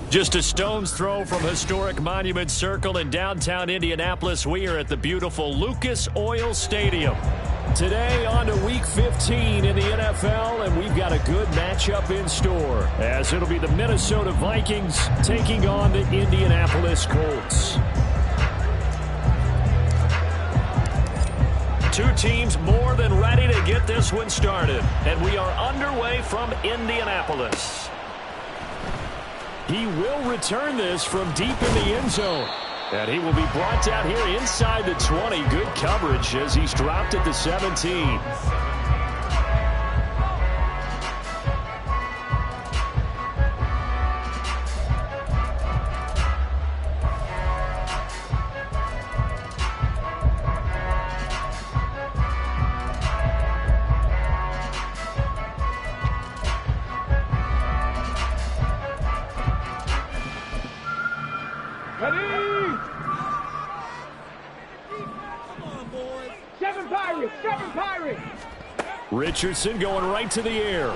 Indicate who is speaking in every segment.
Speaker 1: Just a stone's throw from historic Monument Circle in downtown Indianapolis, we are at the beautiful Lucas Oil Stadium. Today on to Week 15 in the NFL, and we've got a good matchup in store, as it'll be the Minnesota Vikings taking on the Indianapolis Colts. Two teams more than ready to get this one started, and we are underway from Indianapolis. He will return this from deep in the end zone. And he will be brought down here inside the 20. Good coverage as he's dropped at the 17. Richardson going right to the air.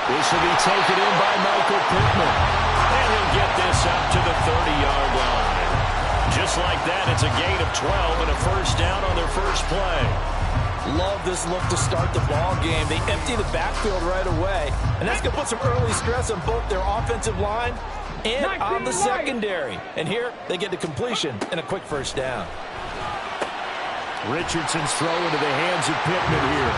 Speaker 1: This will be taken in by Michael Pittman. And he'll get this up to the 30-yard line. Just like that, it's a gain of 12 and a first down on their first play.
Speaker 2: Love this look to start the ball game. They empty the backfield right away. And that's going to put some early stress on both their offensive line and on the secondary. And here, they get the completion and a quick first down.
Speaker 1: Richardson's throw into the hands of Pittman here.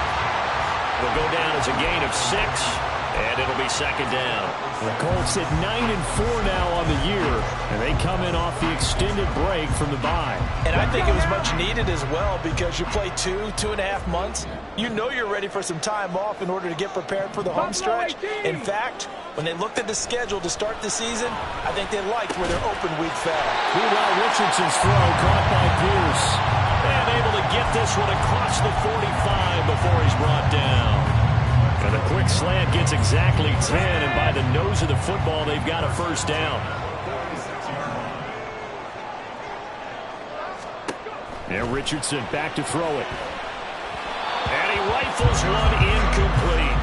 Speaker 1: It'll go down as a gain of 6, and it'll be second down. The Colts at 9-4 now on the year, and they come in off the extended break from the bye.
Speaker 2: And I think it was much needed as well, because you play 2.5 months. You know you're ready for some time off in order to get prepared for the home stretch. In fact, when they looked at the schedule to start the season, I think they liked where their open week fell.
Speaker 1: Meanwhile, Richardson's throw caught by Pierce. And able to get this one across the 45 before he's brought down. And a quick slant gets exactly 10, and by the nose of the football, they've got a first down. And Richardson back to throw it. And he rifles one incomplete.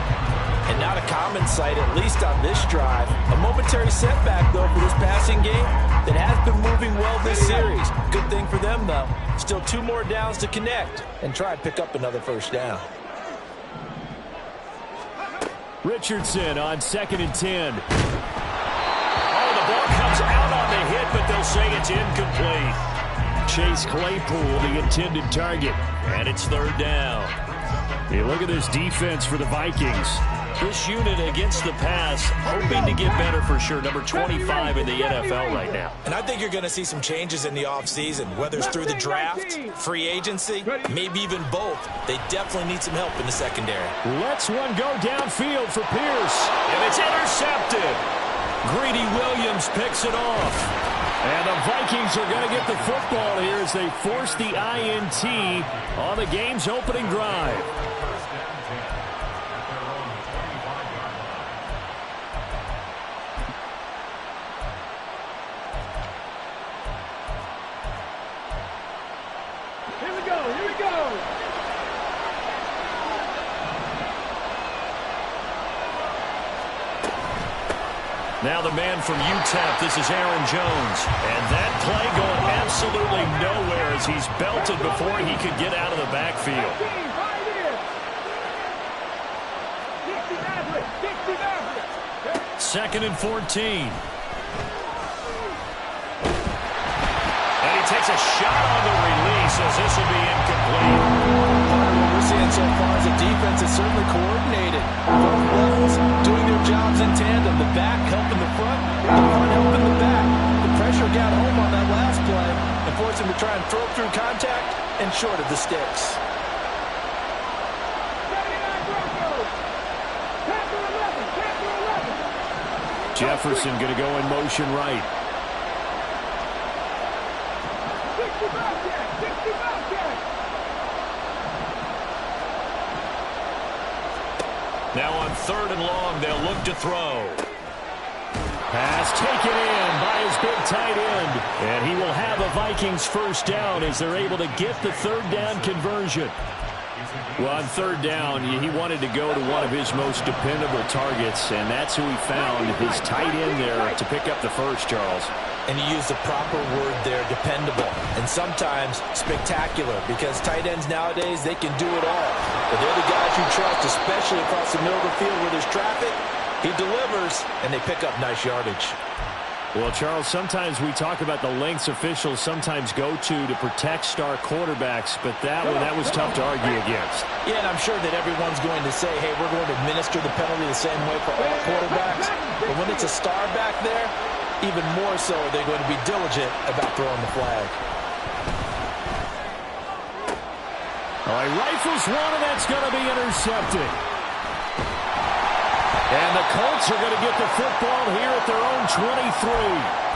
Speaker 2: And not a common sight, at least on this drive. A momentary setback, though, for this passing game that has been moving well this series. Good thing for them, though. Still 2 more downs to connect and try and pick up another first down.
Speaker 1: Richardson on 2nd and 10. Oh, the ball comes out on the hit, but they'll say it's incomplete. Chase Claypool, the intended target, and it's 3rd down. Hey, look at this defense for the Vikings. This unit against the pass, hoping to get better for sure. Number 25 in the NFL right now.
Speaker 2: And I think you're going to see some changes in the offseason, whether it's through the draft, free agency, maybe even both. They definitely need some help in the secondary.
Speaker 1: Let's one go downfield for Pierce. And it's intercepted. Greedy Williams picks it off. And the Vikings are going to get the football here as they force the INT on the game's opening drive. Now the man from UTEP, this is Aaron Jones. And that play going absolutely nowhere as he's belted before he could get out of the backfield. Second and 14. And he takes a shot on the release as this will be incomplete.
Speaker 2: What we're seeing so far is the defense is certainly coordinated. Both levels doing their jobs in tandem. The back helping the front helping the back. The pressure got home on that last play and forced him to try and throw through contact and short of the sticks.
Speaker 1: Jefferson going to go in motion right. Now on 3rd and long, they'll look to throw. Pass taken in by his big tight end. And he will have a Vikings first down as they're able to get the 3rd down conversion. Well, on third down, he wanted to go to one of his most dependable targets, and that's who he found, his tight end there, to pick up the first, Charles.
Speaker 2: And he used the proper word there, dependable, and sometimes spectacular, because tight ends nowadays, they can do it all. But they're the guys you trust, especially across the middle of the field where there's traffic. He delivers, and they pick up nice yardage.
Speaker 1: Well, Charles, sometimes we talk about the lengths officials sometimes go to protect star quarterbacks, but that was tough to argue against.
Speaker 2: Yeah, and I'm sure that everyone's going to say, hey, we're going to administer the penalty the same way for all quarterbacks. But when it's a star back there, even more so, they're going to be diligent about throwing the flag.
Speaker 1: All right, rifles one, and that's going to be intercepted. And the Colts are going to get the football here at their own 23.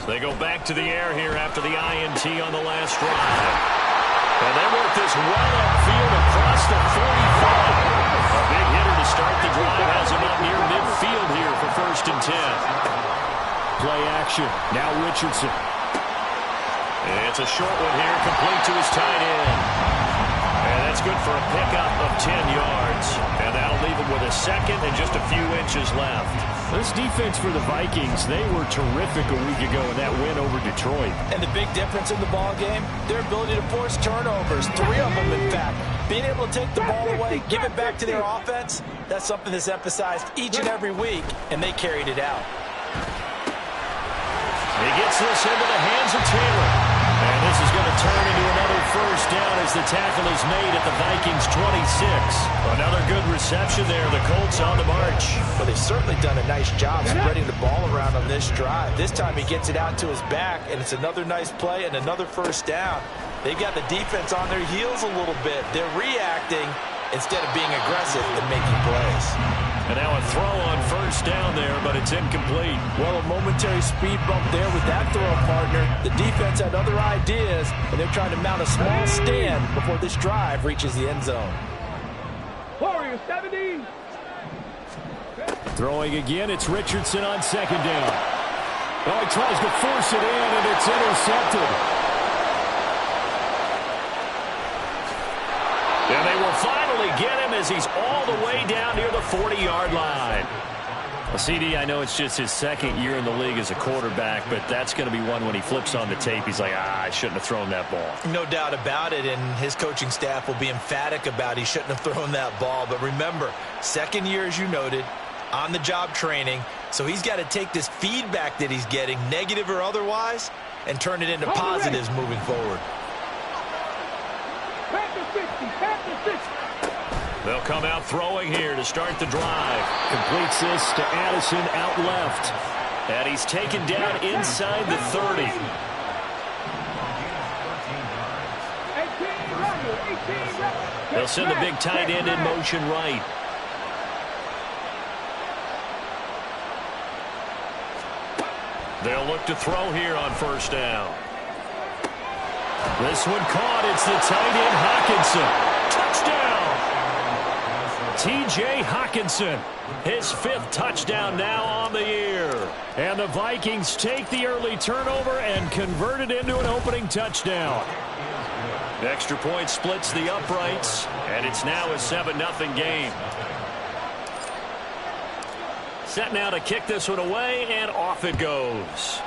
Speaker 1: They go back to the air here after the INT on the last drive. And they work this well upfield across the 45. A big hitter to start the drive has him up near midfield here for 1st and 10. Play action. Now Richardson. It's a short one here, complete to his tight end. And that's good for a pickup of 10 yards. And that'll leave him with a second and just a few inches left. This defense for the Vikings, they were terrific a week ago in that win over Detroit.
Speaker 2: And the big difference in the ball game, their ability to force turnovers, 3 of them in fact. Being able to take the ball away, give it back to their offense, that's something that's emphasized each and every week, and they carried it out.
Speaker 1: He gets this into the hands of Taylor. And this is going to turn into another first down as the tackle is made at the Vikings 26. Another good reception there. The Colts on the march.
Speaker 2: Well, they've certainly done a nice job spreading the ball around on this drive. This time he gets it out to his back, and it's another nice play and another first down. They've got the defense on their heels a little bit. They're reacting instead of being aggressive and making plays.
Speaker 1: And now a throw on first down there, but it's incomplete.
Speaker 2: Well, a momentary speed bump there with that throw, partner. The defense had other ideas, and they're trying to mount a small stand before this drive reaches the end zone.
Speaker 3: Warriors 70.
Speaker 1: Throwing again, it's Richardson on 2nd down. Oh, he tries to force it in, and it's intercepted. And they will finally get him as he's all the way down near the 40-yard line. Well, CD, I know it's just his 2nd year in the league as a quarterback, but that's going to be one when he flips on the tape. He's like, I shouldn't have thrown that ball.
Speaker 2: No doubt about it, and his coaching staff will be emphatic about he shouldn't have thrown that ball. But remember, 2nd year, as you noted, on-the-job training, so he's got to take this feedback that he's getting, negative or otherwise, and turn it into positives moving forward.
Speaker 1: They'll come out throwing here to start the drive. Completes this to Addison out left. And he's taken down inside the 30. They'll send the big tight end in motion right. They'll look to throw here on first down. This one caught. It's the tight end Hockenson. Touchdown! T.J. Hockenson, his 5th touchdown now on the year. And the Vikings take the early turnover and convert it into an opening touchdown. Extra point splits the uprights, and it's now a 7-0 game. Set now to kick this one away, and off it goes.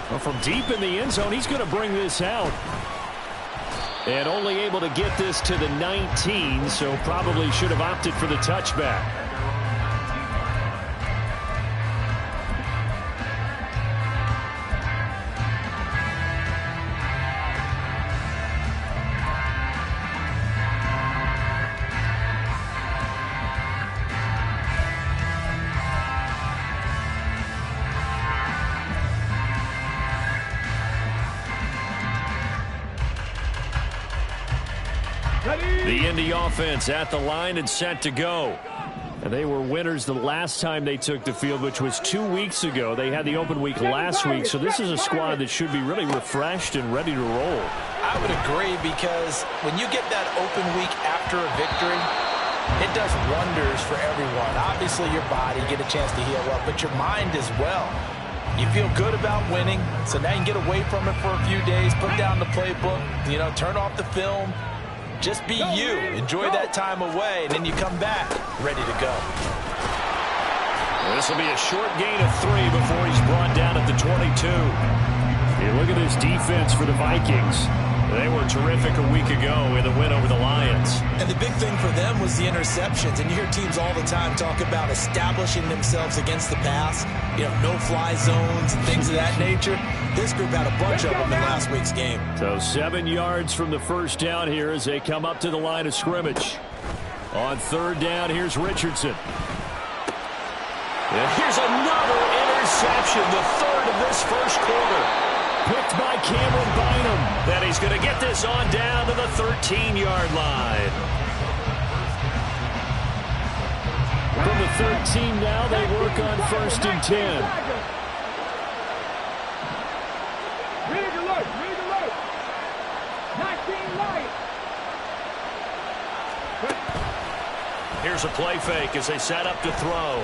Speaker 1: Well, from deep in the end zone, he's going to bring this out. And only able to get this to the 19, so probably should have opted for the touchback. The Indy offense at the line and set to go. And they were winners the last time they took the field, which was 2 weeks ago. They had the open week last week, so this is a squad that should be really refreshed and ready to roll.
Speaker 2: I would agree, because when you get that open week after a victory, it does wonders for everyone. Obviously, your body, get a chance to heal up, but your mind as well. You feel good about winning, so now you can get away from it for a few days, put down the playbook, turn off the film. Just be you. Enjoy that time away, and then you come back ready to go.
Speaker 1: This will be a short gain of 3 before he's brought down at the 22. You look at this defense for the Vikings. They were terrific a week ago in the win over the Lions.
Speaker 2: And the big thing for them was the interceptions. And you hear teams all the time talk about establishing themselves against the pass, no-fly zones and things of that nature. This group had a bunch of them in last week's game.
Speaker 1: So 7 yards from the first down here as they come up to the line of scrimmage. On third down, here's Richardson. And here's another interception, the third of this first quarter. Picked by Cameron Bynum. Then he's going to get this on down to the 13-yard line. From the 13 now, they work on 1st and 10.
Speaker 3: Read alert, read alert. 19 Lions.
Speaker 1: Here's a play fake as they set up to throw.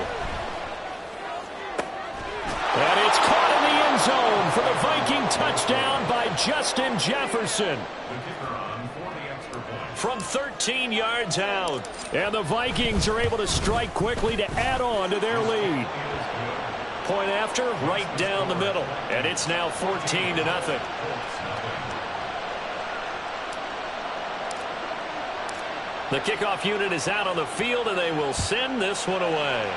Speaker 1: And it's caught in the end zone for the Viking touchdown by Justin Jefferson. From 13 yards out. And the Vikings are able to strike quickly to add on to their lead. Point after, right down the middle. And it's now 14-0. The kickoff unit is out on the field, and they will send this one away.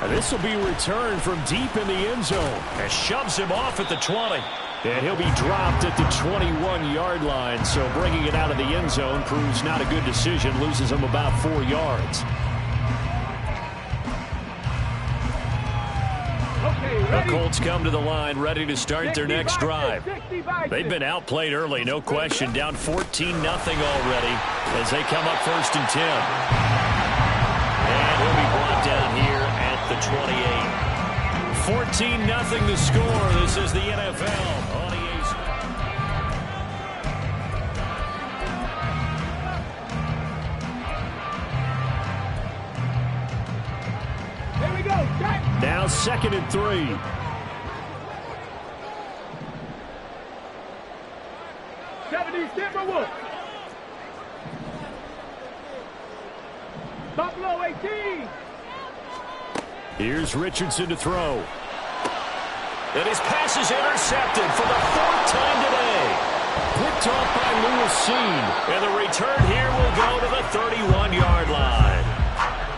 Speaker 1: And this will be returned from deep in the end zone. And shoves him off at the 20. And he'll be dropped at the 21-yard line. So bringing it out of the end zone proves not a good decision. Loses him about 4 yards. The Colts come to the line ready to start their next drive. They've been outplayed early, no question. Down 14-0 already as they come up 1st and 10. And he'll be brought down here at the 28. 14-0 the score. This is the NFL on EA Sports.
Speaker 3: Here we go.
Speaker 1: Now 2nd and 3.
Speaker 3: Timberwolves. Buffalo 18.
Speaker 1: Here's Richardson to throw. And his pass is intercepted for the 4th time today. Picked off by Lewis Cine. And the return here will go to the 31-yard line.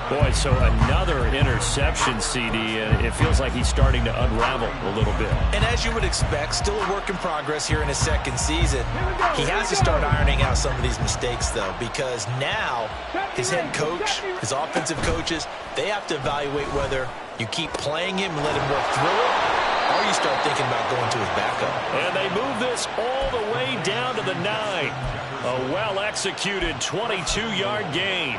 Speaker 1: Boy, so another interception, CD. It feels like he's starting to unravel a little bit.
Speaker 2: And as you would expect, still a work in progress here in his 2nd season. He has to start ironing out some of these mistakes, though, because now his head coach, his offensive coaches, they have to evaluate whether you keep playing him and let him work through it, or you start thinking about going to his backup.
Speaker 1: And they move this all the way down to the 9. A well-executed 22-yard gain.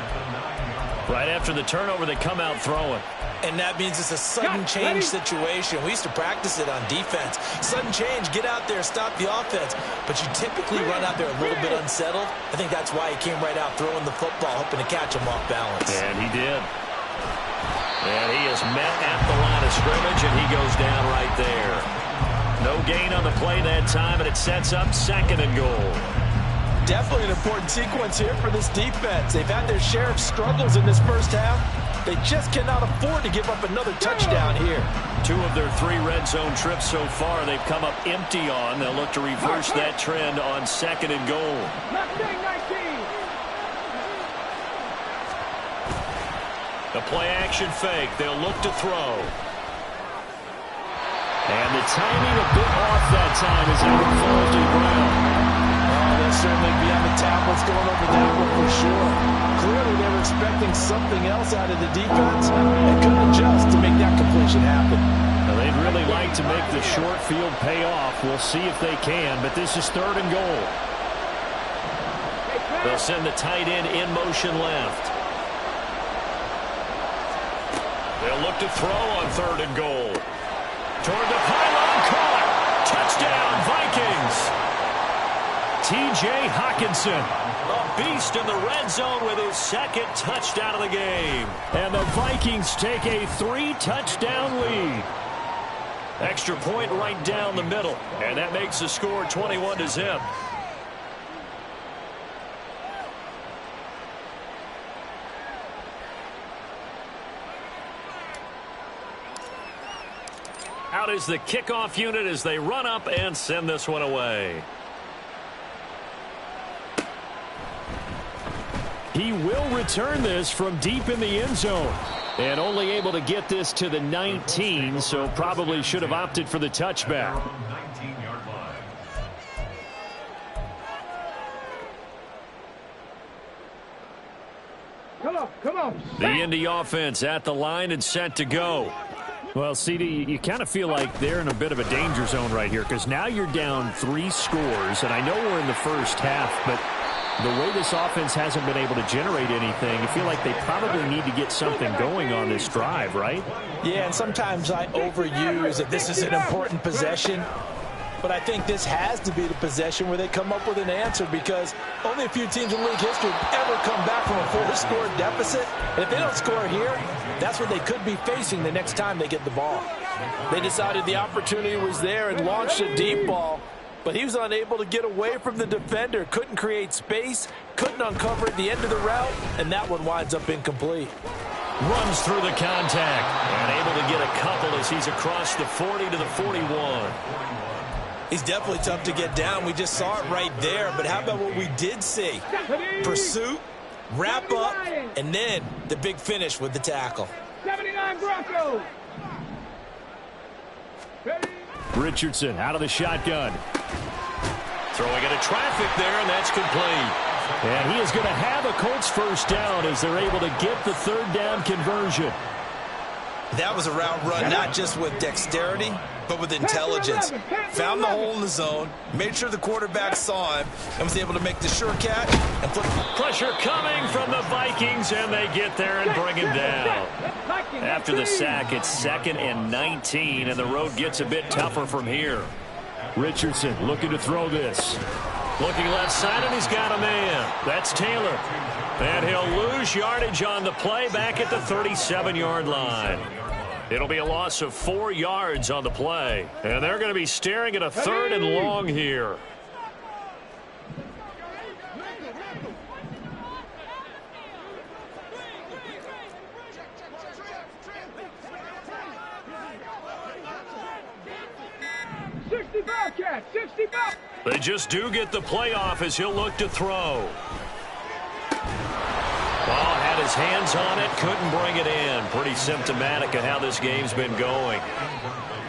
Speaker 1: Right after the turnover, they come out throwing.
Speaker 2: And that means it's a sudden change situation. We used to practice it on defense. Sudden change, get out there, stop the offense. But you typically run out there a little bit unsettled. I think that's why he came right out throwing the football, hoping to catch him off balance.
Speaker 1: And he did. And he is met at the line of scrimmage, and he goes down right there. No gain on the play that time, and it sets up 2nd and goal.
Speaker 2: Definitely an important sequence here for this defense. They've had their share of struggles in this first half. They just cannot afford to give up another touchdown here.
Speaker 1: 2 of their 3 red zone trips so far they've come up empty on. They'll look to reverse that trend on 2nd and goal. The play action fake. They'll look to throw. And the timing a bit off that time as Allen falls to the ground.
Speaker 2: They'll certainly be on the tablets going over that one for sure. Clearly they were expecting something else out of the defense and couldn't adjust to make that completion happen.
Speaker 1: Now, they'd really like to make the short field pay off. We'll see if they can, but this is 3rd and goal. They'll send the tight end in motion left. They'll look to throw on 3rd and goal. Toward the pylon, caught. Touchdown, Vikings. T.J. Hockenson, a beast in the red zone with his 2nd touchdown of the game. And the Vikings take a 3-touchdown lead. Extra point right down the middle, and that makes the score 21-0. Out is the kickoff unit as they run up and send this one away. He will return this from deep in the end zone. And only able to get this to the 19, so probably should have opted for the touchback.
Speaker 3: Come on.
Speaker 1: The Indy offense at the line and set to go.
Speaker 4: Well, CD, you kind of feel like they're in a bit of a danger zone right here because now you're down 3 scores, and I know we're in the first half, but the way this offense hasn't been able to generate anything, you feel like they probably need to get something going on this drive, right?
Speaker 2: Yeah, and sometimes I overuse that this is an important possession. But I think this has to be the possession where they come up with an answer because only a few teams in league history ever come back from a 4-score deficit. And if they don't score here, that's what they could be facing the next time they get the ball. They decided the opportunity was there and launched a deep ball. But he was unable to get away from the defender, couldn't create space, couldn't uncover at the end of the route, and that one winds up incomplete.
Speaker 1: Runs through the contact and able to get a couple as he's across the 40 to the 41.
Speaker 2: He's definitely tough to get down. We just saw it right there, but how about what we did see? Pursuit, wrap up, and then the big finish with the tackle.
Speaker 3: 79 Broncos.
Speaker 4: Richardson out of the shotgun.
Speaker 1: Throwing into traffic there, and that's complete.
Speaker 4: And he is going to have a Colts first down as they're able to get the 3rd down conversion.
Speaker 2: That was a route run not just with dexterity, but with intelligence. Found the hole in the zone, made sure the quarterback saw him, and was able to make the sure catch and put
Speaker 1: pressure coming from the Vikings, and they get there and bring him down. After the sack, it's 2nd and 19, and the road gets a bit tougher from here.
Speaker 4: Richardson looking to throw this.
Speaker 1: Looking left side, and he's got a man. That's Taylor. And he'll lose yardage on the play back at the 37-yard line. It'll be a loss of 4 yards on the play. And they're going to be staring at a 3rd and long here. They just do get the playoff as he'll look to throw. Well, had his hands on it, couldn't bring it in. Pretty symptomatic of how this game's been going.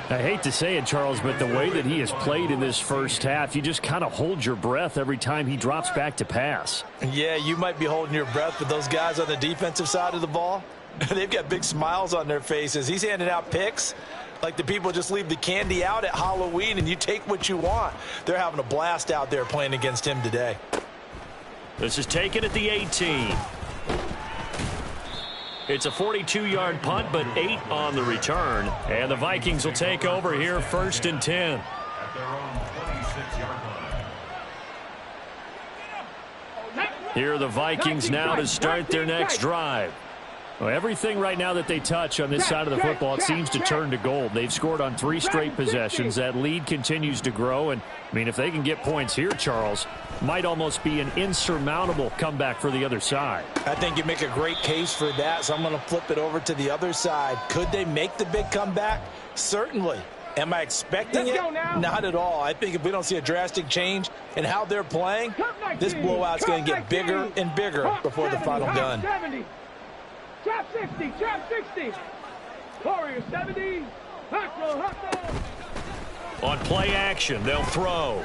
Speaker 4: I hate to say it, Charles, but the way that he has played in this first half, you just kind of hold your breath every time he drops back to pass.
Speaker 2: Yeah, you might be holding your breath, but those guys on the defensive side of the ball, they've got big smiles on their faces. He's handing out picks like the people just leave the candy out at Halloween and you take what you want. They're having a blast out there playing against him today.
Speaker 1: This is taken at the 18. It's a 42-yard punt, but 8 on the return. And the Vikings will take over here 1st and 10. Here are the Vikings now to start their next drive.
Speaker 4: Well, everything right now that they touch on this side of the football, it seems to turn to gold. They've scored on 3 straight possessions. That lead continues to grow. And, I mean, if they can get points here, Charles, might almost be an insurmountable comeback for the other side.
Speaker 2: I think you make a great case for that, so I'm going to flip it over to the other side. Could they make the big comeback? Certainly. Am I expecting it? Not at all. I think if we don't see a drastic change in how they're playing, this blowout's going to get bigger and bigger before the final gun.
Speaker 3: Trap 60, trap 60. Warriors 70. Hustle.
Speaker 1: On play action, they'll throw.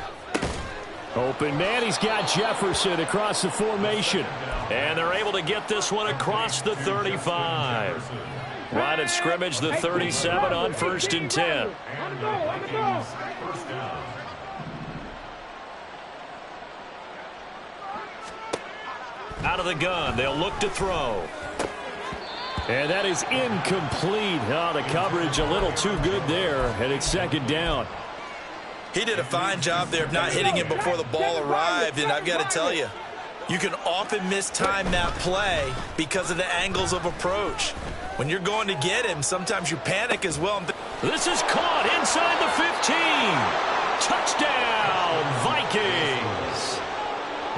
Speaker 4: Open man, he's got Jefferson across the formation.
Speaker 1: And they're able to get this one across the 35. Right at scrimmage, the 37 on 1st and 10. Out of the gun, they'll look to throw.
Speaker 4: And that is incomplete. Oh, the coverage a little too good there, and it's second down.
Speaker 2: He did a fine job there of not hitting him before the ball arrived, and I've got to tell you, you can often mistime that play because of the angles of approach. When you're going to get him, sometimes you panic as well.
Speaker 1: This is caught inside the 15. Touchdown, Vikings.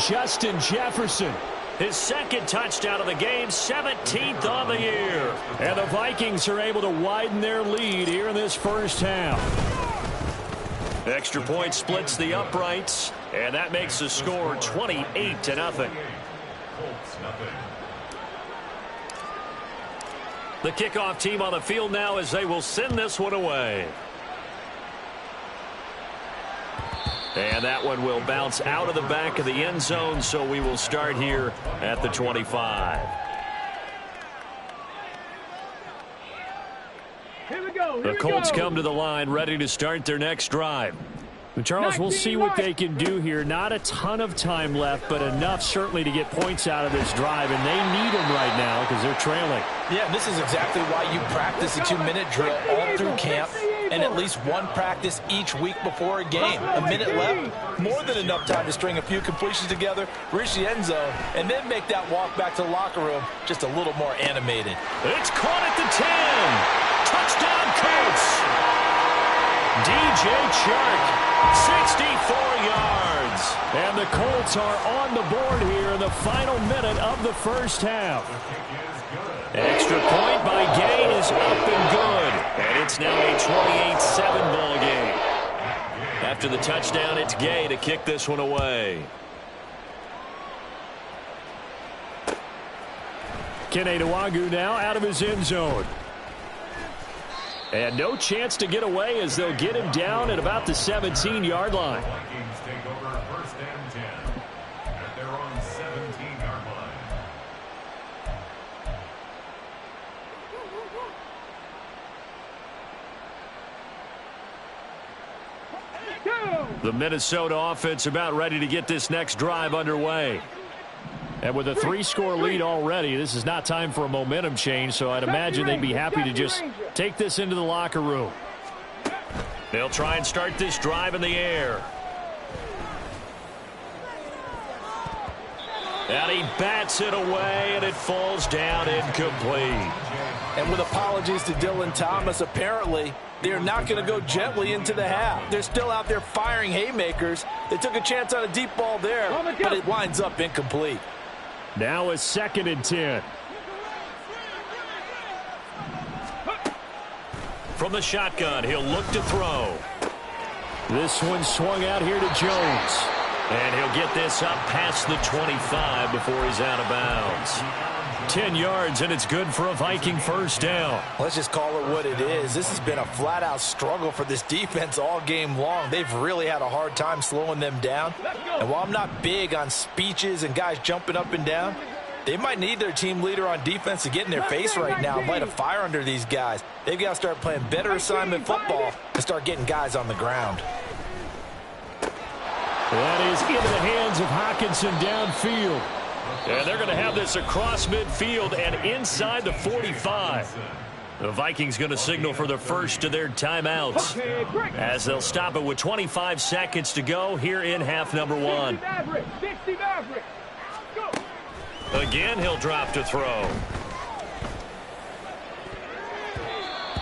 Speaker 4: Justin Jefferson.
Speaker 1: His second touchdown of the game, 17th on the year.
Speaker 4: And the Vikings are able to widen their lead here in this first half.
Speaker 1: Extra point splits the uprights, and that makes the score 28-0. The kickoff team on the field now as they will send this one away. And that one will bounce out of the back of the end zone, so we will start here at the 25.
Speaker 3: Here we go.
Speaker 1: The Colts come to the line, ready to start their next drive.
Speaker 4: Charles, we'll see what they can do here. Not a ton of time left, but enough certainly to get points out of this drive, and they need them right now because they're trailing.
Speaker 2: Yeah, this is exactly why you practice a 2-minute drill all through camp and at least one practice each week before a game. A minute left, more than enough time to string a few completions together, reach the end zone, and then make that walk back to the locker room just a little more animated.
Speaker 1: It's caught at the 10. Touchdown, Colts. DJ Chark, 64 yards.
Speaker 4: And the Colts are on the board here in the final minute of the first half.
Speaker 1: Extra point by Gay is up and good. And it's now a 28-7 ball game. After the touchdown, it's Gay to kick this one away.
Speaker 4: Kene Nwangwu now out of his end zone. And no chance to get away as they'll get him down at about the 17-yard line.
Speaker 5: Vikings take over first and 10 at their own 17-yard line.
Speaker 1: The Minnesota offense about ready to get this next drive underway.
Speaker 4: And with a 3-score lead already, this is not time for a momentum change, so I'd imagine they'd be happy to just take this into the locker room.
Speaker 1: They'll try and start this drive in the air. And he bats it away, and it falls down incomplete.
Speaker 2: And with apologies to Dylan Thomas, apparently they're not going to go gently into the half. They're still out there firing haymakers. They took a chance on a deep ball there, but it winds up incomplete.
Speaker 4: Now a 2nd and 10.
Speaker 1: From the shotgun, he'll look to throw.
Speaker 4: This one swung out here to Jones.
Speaker 1: And he'll get this up past the 25 before he's out of bounds.
Speaker 4: 10 yards, and it's good for a Viking first down.
Speaker 2: Let's just call it what it is. This has been a flat-out struggle for this defense all game long. They've really had a hard time slowing them down. And while I'm not big on speeches and guys jumping up and down, they might need their team leader on defense to get in their face right now and light a fire under these guys. They've got to start playing better assignment football and start getting guys on the ground.
Speaker 4: That is into the hands of Hockenson downfield.
Speaker 1: And they're going to have this across midfield and inside the 45. The Vikings going to signal for the first of their timeouts as they'll stop it with 25 seconds to go here in half number 1. Again, he'll drop to throw.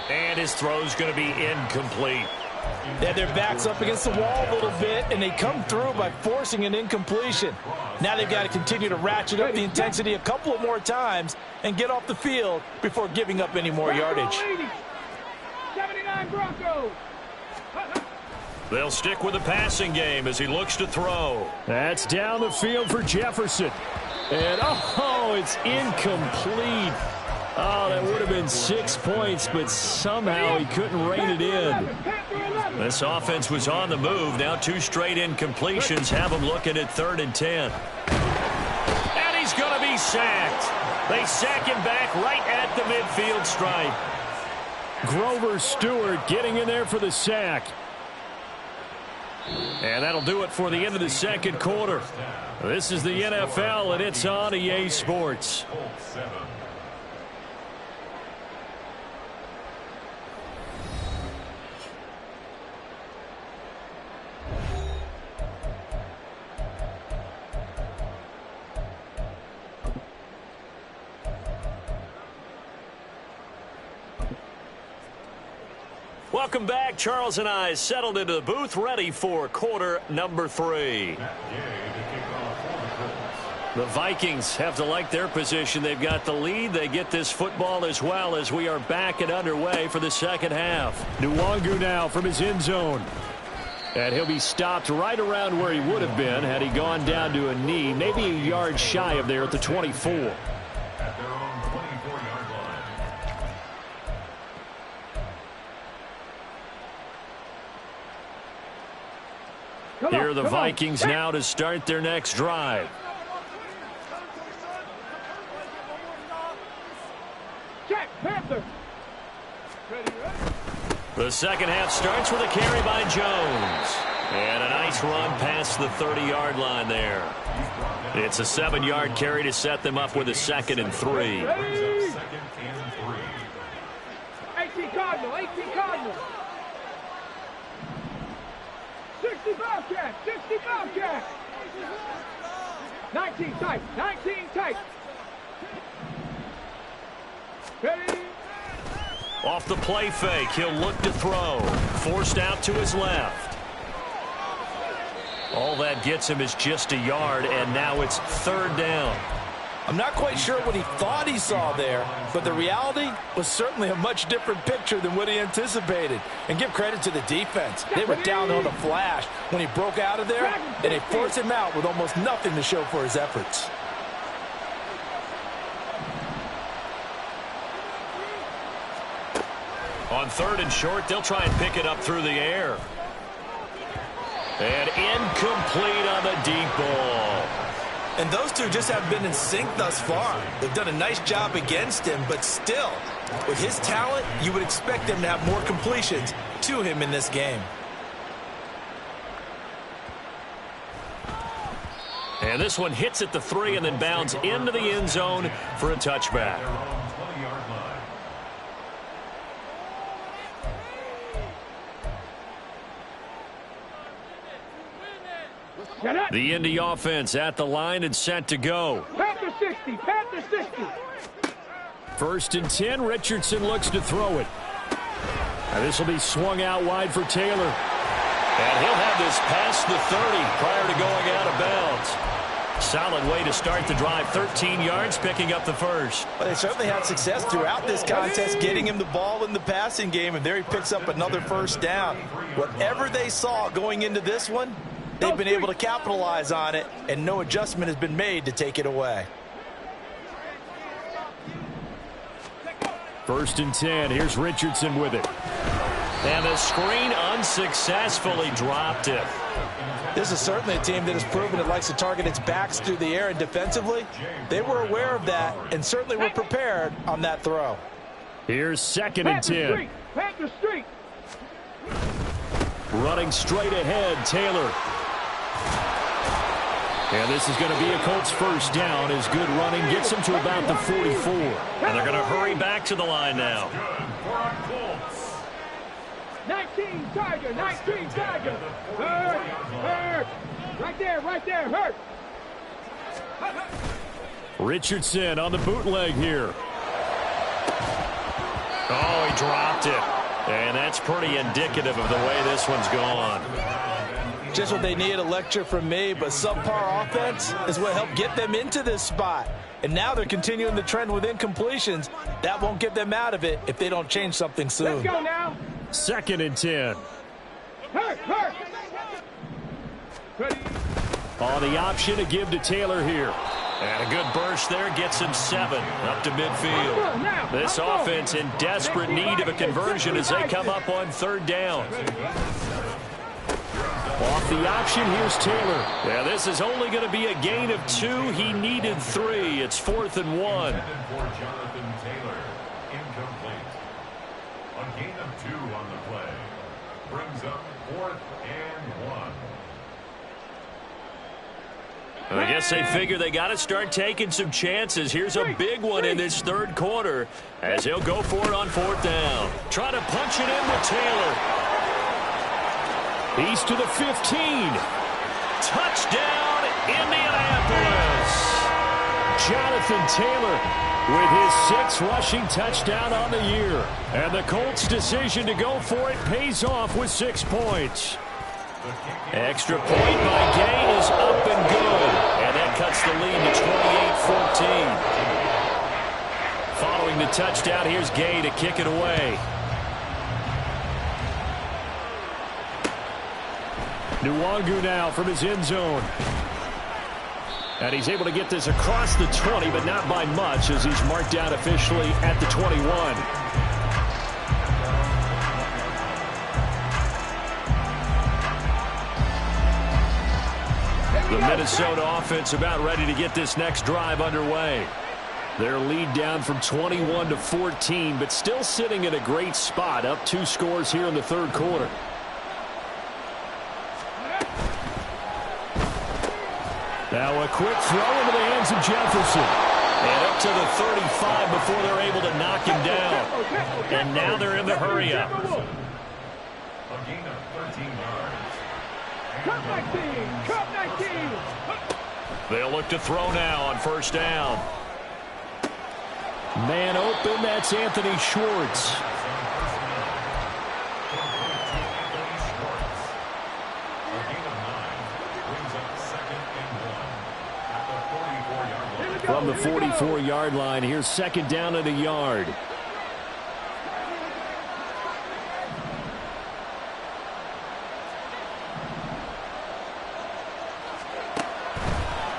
Speaker 1: And his throw's going to be incomplete.
Speaker 2: They had their backs up against the wall a little bit, and they come through by forcing an incompletion. Now they've got to continue to ratchet up the intensity a couple of more times and get off the field before giving up any more yardage.
Speaker 3: 79 Broncos.
Speaker 1: They'll stick with the passing game as he looks to throw.
Speaker 4: That's down the field for Jefferson. And, oh, it's incomplete. Oh, that would have been 6 points, but somehow he couldn't rein it in.
Speaker 1: This offense was on the move. Now 2 straight incompletions have him looking at 3rd and 10. And he's going to be sacked. They sack him back right at the midfield stripe.
Speaker 4: Grover Stewart getting in there for the sack.
Speaker 1: And that'll do it for the end of the second quarter. This is the NFL, and it's on EA Sports. Welcome back. Charles and I settled into the booth, ready for quarter number 3. The Vikings have to like their position. They've got the lead. They get this football as well as we are back and underway for the second half.
Speaker 4: Nwangu now from his end zone. And he'll be stopped right around where he would have been had he gone down to a knee, maybe a yard shy of there at the 24.
Speaker 5: At their own 24-yard line.
Speaker 1: Here are the Vikings now to start their next drive.
Speaker 3: Check, Panther.
Speaker 1: The second half starts with a carry by Jones. And a nice run past the 30-yard line there. It's a 7-yard carry to set them up with a 2nd and 3.
Speaker 3: 18 Cardinal, 18 Cardinal. 60 Bobcat, 60 Bobcat. 19 tight, 19 tight. Ready?
Speaker 1: Off the play fake, he'll look to throw. Forced out to his left. All that gets him is just a yard, and now it's 3rd down.
Speaker 2: I'm not quite sure what he thought he saw there, but the reality was certainly a much different picture than what he anticipated. And give credit to the defense. They were down on the flash when he broke out of there, and they forced him out with almost nothing to show for his efforts.
Speaker 1: On 3rd and short, they'll try and pick it up through the air. And incomplete on the deep ball.
Speaker 2: And those two just haven't been in sync thus far. They've done a nice job against him, but still, with his talent, you would expect them to have more completions to him in this game.
Speaker 1: And this one hits at the 3 and then bounds into the end zone for a touchback. The Indy offense at the line and set to go.
Speaker 3: Panther 60, Panther 60.
Speaker 4: 1st and 10, Richardson looks to throw it. And this will be swung out wide for Taylor.
Speaker 1: And he'll have this past the 30 prior to going out of bounds. Solid way to start the drive. 13 yards, picking up the first.
Speaker 2: Well, they certainly had success throughout this contest, getting him the ball in the passing game, and there he picks up another 1st down. Whatever they saw going into this one, they've been able to capitalize on it, and no adjustment has been made to take it away.
Speaker 4: 1st and 10. Here's Richardson with it.
Speaker 1: And the screen unsuccessfully dropped it.
Speaker 2: This is certainly a team that has proven it likes to target its backs through the air, and defensively, they were aware of that and certainly were prepared on that throw.
Speaker 4: Here's 2nd and 10.
Speaker 3: Panther Street.
Speaker 4: Running straight ahead, Taylor. And this is going to be a Colts 1st down as good running gets them to about the 44.
Speaker 1: And they're going to hurry back to the line now.
Speaker 3: 19 Tiger, 19 Tiger. Hurt. Right there, hurt.
Speaker 4: Richardson on the bootleg here.
Speaker 1: Oh, he dropped it. And that's pretty indicative of the way this one's gone.
Speaker 2: Just what they need, a lecture from me, but subpar offense is what helped get them into this spot. And now they're continuing the trend with incompletions. That won't get them out of it if they don't change something soon.
Speaker 3: Let's go now.
Speaker 4: 2nd and 10.
Speaker 3: Hurt. Ready.
Speaker 4: On the option to give to Taylor here.
Speaker 1: And a good burst there gets him 7 up to midfield. This offense in desperate need of a conversion as they come up on 3rd down.
Speaker 4: Off the option, here's Taylor.
Speaker 1: Yeah, this is only going to be a gain of 2. He needed 3. It's 4th and 1.
Speaker 5: For Jonathan Taylor, incomplete. A gain of 2 on the play. Brings up 4th and 1.
Speaker 1: I guess they figure they got to start taking some chances. Here's a big one in this third quarter as he'll go for it on fourth down. Try to punch it in with Taylor.
Speaker 4: He's to the 15.
Speaker 1: Touchdown, Indianapolis.
Speaker 4: Jonathan Taylor with his 6th rushing touchdown on the year. And the Colts' decision to go for it pays off with 6 points.
Speaker 1: Extra point by Gay is up and good. And that cuts the lead to 28-14. Following the touchdown, here's Gay to kick it away.
Speaker 4: Nwangu now from his end zone. And he's able to get this across the 20, but not by much as he's marked down officially at the 21.
Speaker 1: The Minnesota offense about ready to get this next drive underway.
Speaker 4: Their lead down from 21 to 14, but still sitting in a great spot, up 2 scores here in the third quarter. Now a quick throw into the hands of Jefferson.
Speaker 1: And up to the 35 before they're able to knock him down. And now they're in the hurry-up.
Speaker 5: A gain of 13 yards.
Speaker 3: Cup 19! Cup 19!
Speaker 1: They'll look to throw now on first down.
Speaker 4: Man open, that's Anthony Schwartz. From the 44-yard line, here's second down at a yard.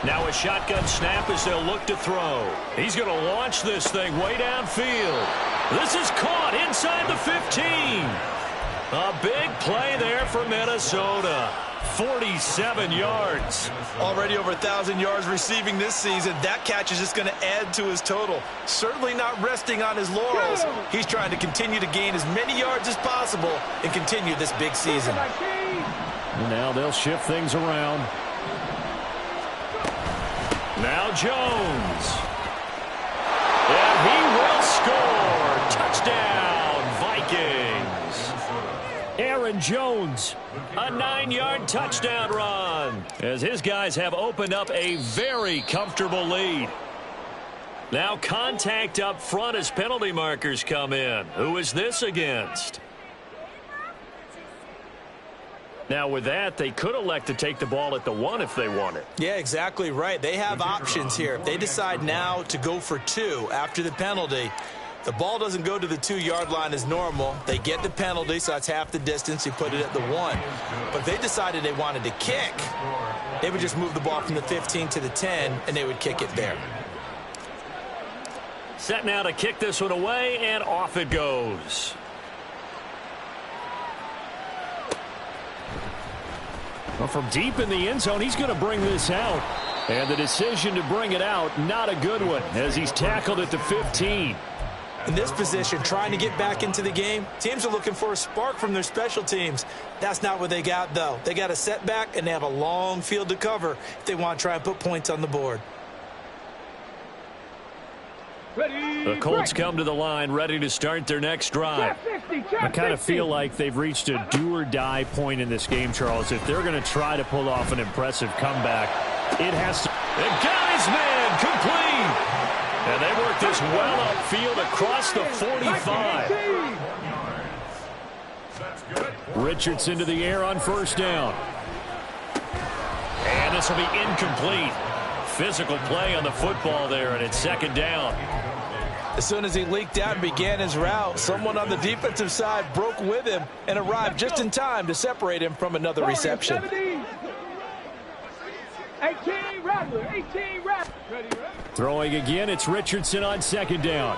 Speaker 1: Now a shotgun snap as they'll look to throw. He's going to launch this thing way downfield. This is caught inside the 15. A big play there for Minnesota. 47 yards.
Speaker 2: Already over 1,000 yards receiving this season. That catch is just going to add to his total. Certainly not resting on his laurels. He's trying to continue to gain as many yards as possible and continue this big season.
Speaker 4: Now they'll shift things around.
Speaker 1: Now Jones. And he will score. Touchdown, Vikings.
Speaker 4: Aaron Jones.
Speaker 1: A 9-yard touchdown run as his guys have opened up a very comfortable lead. Now contact up front as penalty markers come in. Who is this against? Now with that, they could elect to take the ball at the 1 if they want it.
Speaker 2: Yeah, exactly right. They have options here. If they decide now to go for 2 after the penalty, the ball doesn't go to the 2-yard line as normal. They get the penalty, so that's half the distance. You put it at the 1. But if they decided they wanted to kick, they would just move the ball from the 15 to the 10, and they would kick it there.
Speaker 1: Set now to kick this one away, and off it goes.
Speaker 4: Well, from deep in the end zone, he's going to bring this out. And the decision to bring it out, not a good one, as he's tackled at the 15.
Speaker 2: In this position, trying to get back into the game, teams are looking for a spark from their special teams. That's not what they got, though. They got a setback, and they have a long field to cover if they want to try and put points on the board.
Speaker 1: The Colts come to the line ready to start their next drive.
Speaker 4: I kind of feel like they've reached a do-or-die point in this game, Charles. If they're going to try to pull off an impressive comeback, it has to.
Speaker 1: The guy's man complete. And they work this well upfield across the 45.
Speaker 4: Richardson to the air on first down.
Speaker 1: And this will be incomplete. Physical play on the football there, and it's second down.
Speaker 2: As soon as he leaked out and began his route, someone on the defensive side broke with him and arrived just in time to separate him from another reception.
Speaker 3: 18 Rattler, 18 Rattler.
Speaker 4: Throwing again, it's Richardson on second down.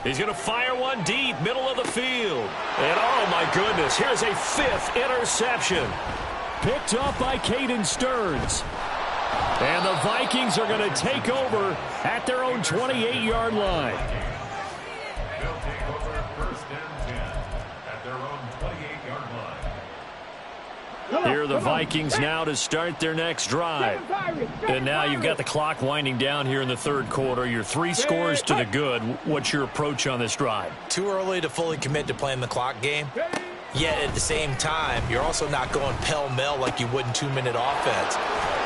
Speaker 1: He's going to fire one deep, middle of the field. And oh my goodness, here's a 5th interception.
Speaker 4: Picked off by Caden Stearns. And the Vikings are going to take over at their own 28-yard line.
Speaker 5: They'll take over first and 10 at their own 28-yard line.
Speaker 4: Here are the Vikings now to start their next drive. And now you've got the clock winding down here in the third quarter. You're 3 scores to the good. What's your approach on this drive?
Speaker 2: Too early to fully commit to playing the clock game. Yet at the same time, you're also not going pell-mell like you would in 2-minute offense.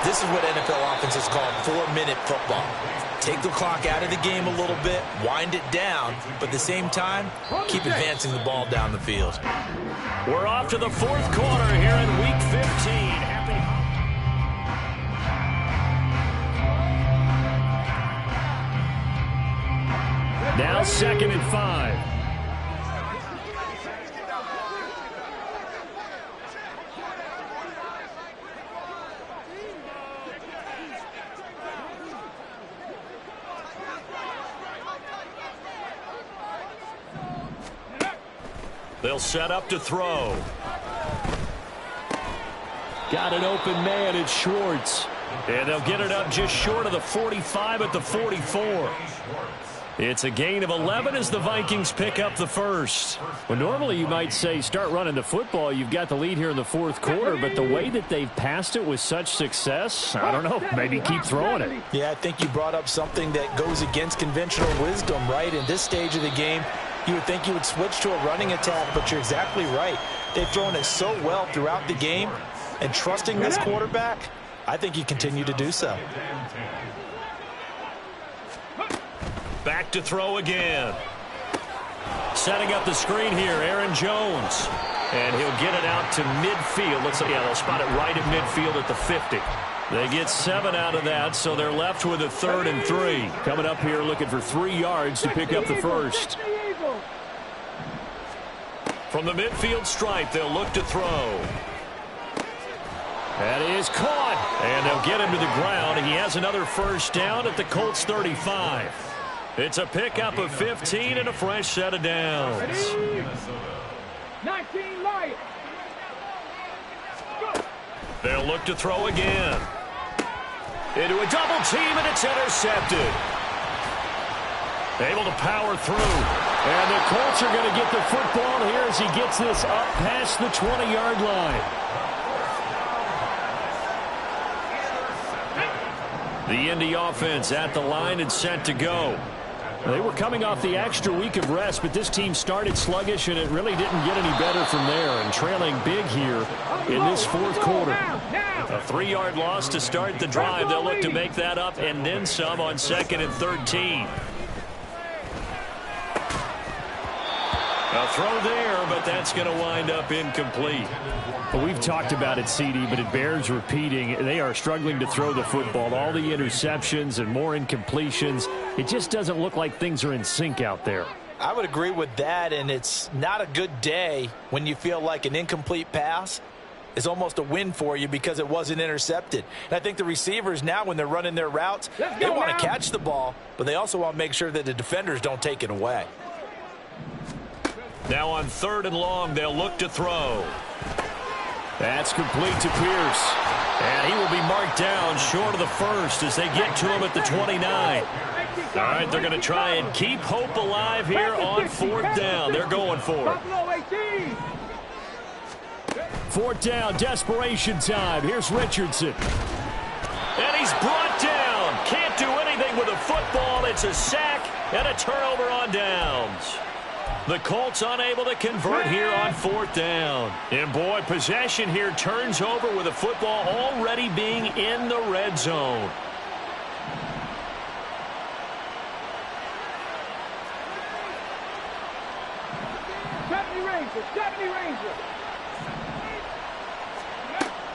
Speaker 2: This is what NFL offenses call 4-minute football. Take the clock out of the game a little bit, wind it down, but at the same time, keep advancing the ball down the field.
Speaker 4: We're off to the fourth quarter here in Week 15. Now 2nd and 5. They'll set up to throw. Got an open man, it's Schwartz. And they'll get it up just short of the 45 at the 44. It's a gain of 11 as the Vikings pick up the first. Well, normally you might say start running the football. You've got the lead here in the fourth quarter, but the way that they've passed it with such success, I don't know, maybe keep throwing it.
Speaker 2: Yeah, I think you brought up something that goes against conventional wisdom, right? In this stage of the game, you would think you would switch to a running attack, but you're exactly right. They've thrown it so well throughout the game, and trusting this quarterback, I think you continue to do so.
Speaker 4: Back to throw again. Setting up the screen here, Aaron Jones. And he'll get it out to midfield. Looks like, yeah, they'll spot it right at midfield at the 50. They get 7 out of that, so they're left with a 3rd and 3. Coming up here looking for 3 yards to pick up the first. From the midfield stripe, they'll look to throw. That is caught, and they'll get him to the ground. He has another first down at the Colts 35. It's a pickup of 15 and a fresh set of downs.
Speaker 3: 19 Lions.
Speaker 4: They'll look to throw again. Into a double team, and it's intercepted. Able to power through. And the Colts are going to get the football here as he gets this up past the 20-yard line. The Indy offense at the line and set to go. They were coming off the extra week of rest, but this team started sluggish, and it really didn't get any better from there. And trailing big here in this fourth quarter. A 3-yard loss to start the drive. They'll look to make that up and then some on 2nd and 13. A throw there, but that's going to wind up incomplete. Well, we've talked about it, CD, but it bears repeating. They are struggling to throw the football. All the interceptions and more incompletions. It just doesn't look like things are in sync out there.
Speaker 2: I would agree with that, and it's not a good day when you feel like an incomplete pass is almost a win for you because it wasn't intercepted. And I think the receivers now, when they're running their routes, they want to catch the ball, but they also want to make sure that the defenders don't take it away.
Speaker 4: Now on 3rd and long, they'll look to throw. That's complete to Pierce. And he will be marked down short of the first as they get to him at the 29. All right, they're going to try and keep hope alive here on 4th down. They're going for it. 4th down, desperation time. Here's Richardson. And he's brought down. Can't do anything with a football. It's a sack and a turnover on downs. The Colts unable to convert here on 4th down. And boy, possession here turns over with the football already being in the red zone.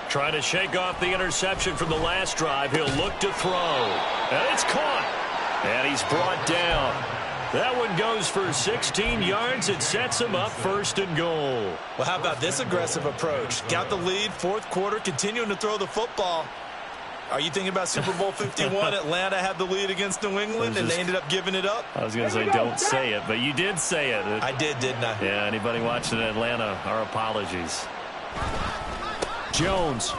Speaker 4: Trying to shake off the interception from the last drive. He'll look to throw. And it's caught. And he's brought down. That one goes for 16 yards. It sets him up 1st and goal.
Speaker 2: Well, how about this aggressive approach? Got the lead, 4th quarter, continuing to throw the football. Are you thinking about Super Bowl 51? Atlanta had the lead against New England, and they ended up giving it up?
Speaker 4: I was going to say don't say it, but you did say it.
Speaker 2: I did, didn't I?
Speaker 4: Yeah, anybody watching Atlanta, our apologies. Jones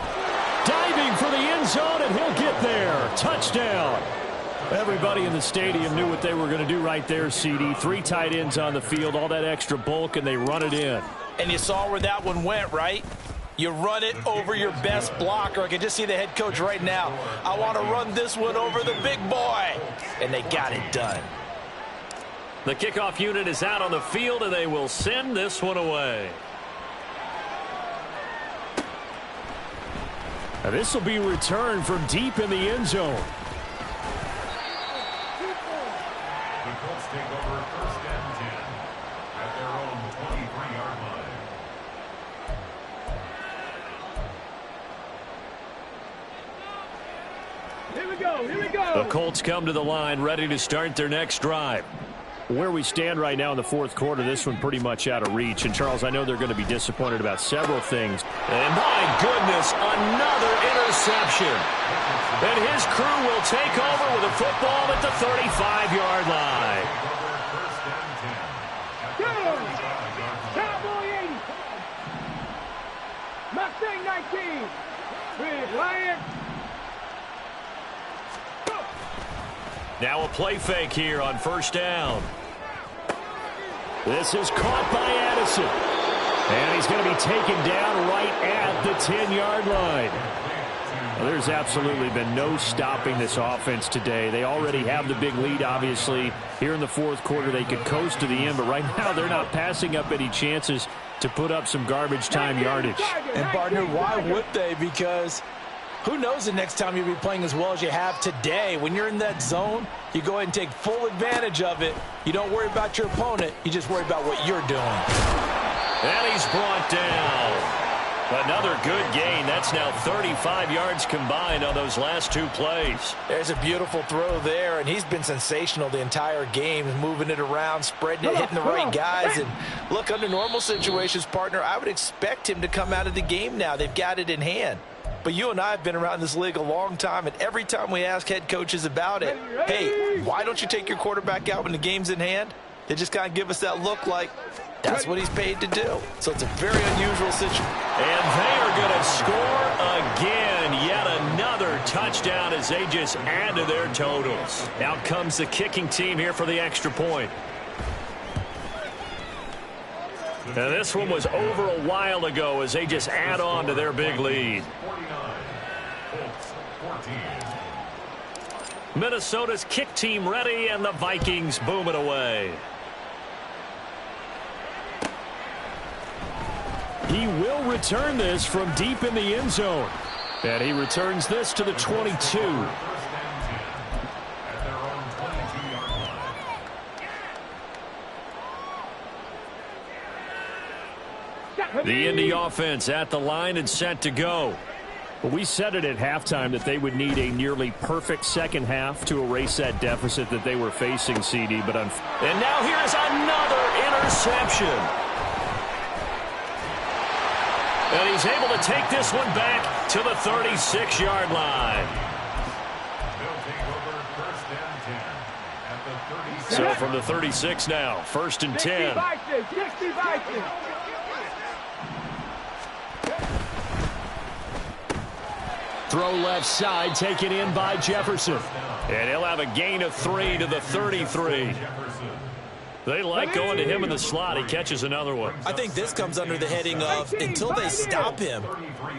Speaker 4: diving for the end zone, and he'll get there. Touchdown. Everybody in the stadium knew what they were going to do right there, CD. 3 tight ends on the field, all that extra bulk, and they run it in.
Speaker 2: And you saw where that one went, right? You run it over your best blocker. I can just see the head coach right now. I want to run this one over the big boy. And they got it done.
Speaker 4: The kickoff unit is out on the field, and they will send this one away. Now this will be returned from deep in the end zone.
Speaker 5: The Colts take over first and 10 at their own 23-yard line.
Speaker 3: Here we go, here we go.
Speaker 4: The Colts come to the line ready to start their next drive. Where we stand right now in the fourth quarter, this one pretty much out of reach. And, Charles, I know they're going to be disappointed about several things. And, my goodness, another interception. And his crew will take over with a football at the 35-yard line.
Speaker 3: Cowboy 80. Mustang 19. With Lion.
Speaker 4: Now a play fake here on first down. This is caught by Addison. And he's going to be taken down right at the 10-yard line. Well, there's absolutely been no stopping this offense today. They already have the big lead, obviously. Here in the fourth quarter, they could coast to the end. But right now, they're not passing up any chances to put up some garbage time yardage.
Speaker 2: And, partner, why would they? Because who knows the next time you'll be playing as well as you have today. When you're in that zone, you go ahead and take full advantage of it. You don't worry about your opponent. You just worry about what you're doing.
Speaker 4: And he's brought down. Another good gain. That's now 35 yards combined on those last two plays.
Speaker 2: There's a beautiful throw there, and he's been sensational the entire game, moving it around, spreading it, hitting the right guys. And look, under normal situations, partner, I would expect him to come out of the game now. They've got it in hand. But you and I have been around this league a long time, and every time we ask head coaches about it, hey, why don't you take your quarterback out when the game's in hand? They just kind of give us that look like that's what he's paid to do. So it's a very unusual situation.
Speaker 4: And they are going to score again. Yet another touchdown as they just add to their totals. Out comes the kicking team here for the extra point. And this one was over a while ago as they just add on to their big lead.
Speaker 5: 49, Colts 14.
Speaker 4: Minnesota's kick team ready, and the Vikings boom it away. He will return this from deep in the end zone. And he returns this to the 22.
Speaker 5: First and 10 at their own 22-yard line.
Speaker 4: The Indy offense at the line and set to go. But we said it at halftime that they would need a nearly perfect second half to erase that deficit that they were facing, CD. And now here's another interception. And he's able to take this one back to the 36-yard line.
Speaker 5: They'll take over first and 10 at the 36.
Speaker 4: So from the 36 now, first and 10. Throw left side, taken in by Jefferson. And he'll have a gain of 3 to the 33. They like going to him in the slot. He catches another one.
Speaker 2: I think this comes under the heading of until they stop him,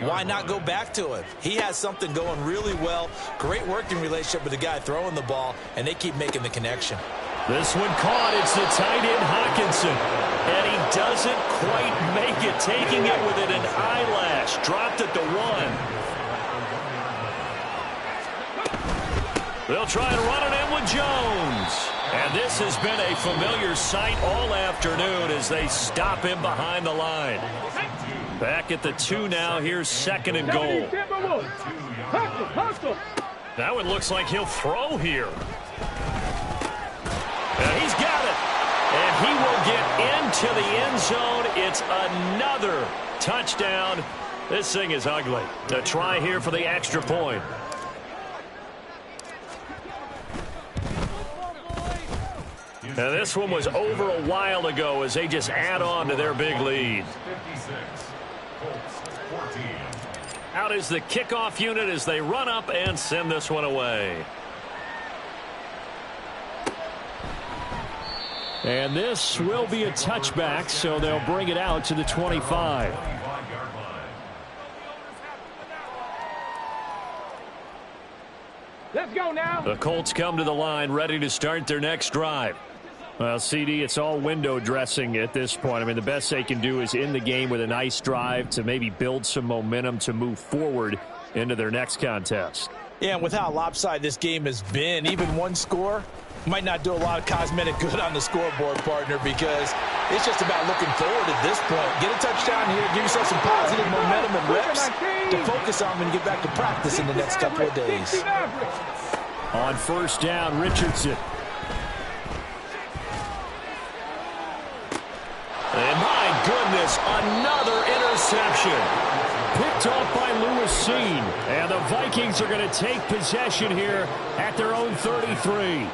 Speaker 2: why not go back to him? He has something going really well. Great working relationship with the guy throwing the ball, and they keep making the connection.
Speaker 4: This one caught. It's the tight end Hockenson. And he doesn't quite make it, taking it with an eyelash. Dropped at the 1. They'll try and run it in with Jones. And this has been a familiar sight all afternoon as they stop him behind the line. Back at the 2 now. Here's second and goal. That one looks like he'll throw here. And he's got it. And he will get into the end zone. It's another touchdown. This thing is ugly. A try here for the extra point. And this one was over a while ago as they just add on to their big lead.
Speaker 5: 56, Colts 14.
Speaker 4: Out is the kickoff unit as they run up and send this one away. And this will be a touchback, so they'll bring it out to the 25.
Speaker 3: Let's go now.
Speaker 1: The Colts come to the line ready to start their next drive.
Speaker 4: Well, CD, it's all window dressing at this point. I mean, the best they can do is end the game with a nice drive to maybe build some momentum to move forward into their next contest.
Speaker 2: Yeah, and with how lopsided this game has been, even one score might not do a lot of cosmetic good on the scoreboard, partner, because it's just about looking forward at this point. Get a touchdown here, give yourself some positive momentum and reps to focus on and get back to practice in the next couple of days.
Speaker 4: On first down, Richardson.
Speaker 1: And my goodness, another interception.
Speaker 4: Picked off by Lewis Cine. And the Vikings are going to take possession here at their own 33.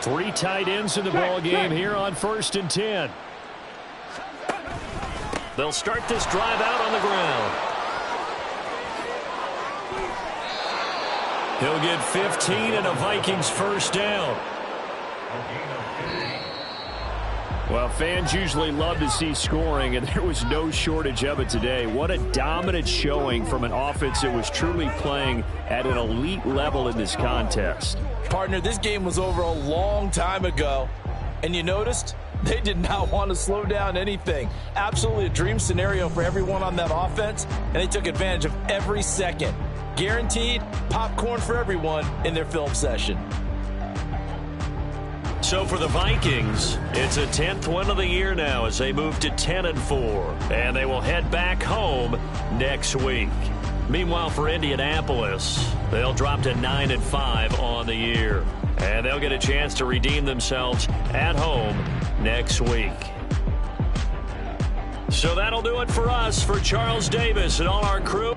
Speaker 4: 3 tight ends in the ball game here on 1st and 10.
Speaker 1: They'll start this drive out on the ground. He'll get 15 and a Vikings first down.
Speaker 4: Well, fans usually love to see scoring, and there was no shortage of it today. What a dominant showing from an offense that was truly playing at an elite level in this contest.
Speaker 2: Partner, this game was over a long time ago, and you noticed they did not want to slow down anything. Absolutely a dream scenario for everyone on that offense, and they took advantage of every second. Guaranteed popcorn for everyone in their film session.
Speaker 1: So for the Vikings, it's a 10th win of the year now as they move to 10-4, and they will head back home next week. Meanwhile, for Indianapolis, they'll drop to 9-5 on the year, and they'll get a chance to redeem themselves at home next week. So that'll do it for us. For Charles Davis and all our crew.